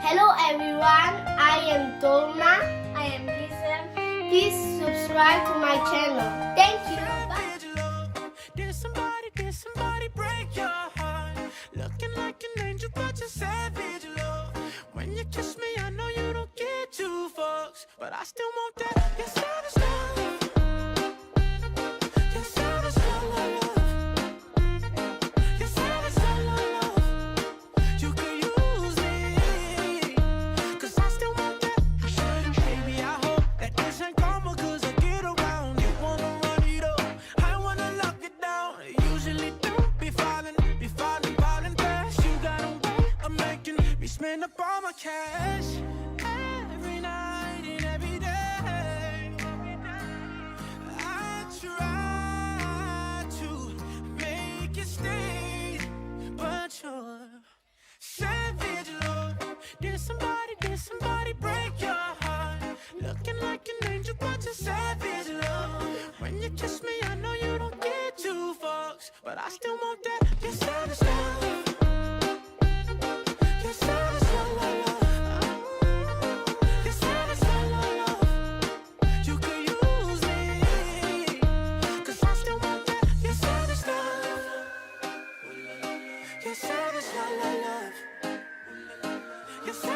Hello everyone, I am Dolma. I am Gisem. Please subscribe to my channel. Thank you. Bye. Savage love. Did somebody break your heart? Looking like an angel, but you're savage love. When you kiss me, I know you don't get two fucks, but I still want that. You're savage love. You're savage love. You're savage love. You could use me, 'cause I still want that. Baby, I hope that this ain't karma, 'cause I get around. You wanna run it up, I wanna lock it down. Usually don't be falling fast. You got a way of making me spend up all my cash. Every night and every day, I try to make you stay, but you're savage love. Did somebody break your heart? Looking like an angel, but you're savage love. When you kiss me, I know you don't get two fucks, but I still want that. You're savage love. You're savage love. You're savage love. You could use me, 'cause I still want that. You're savage love. You're savage love. You're savage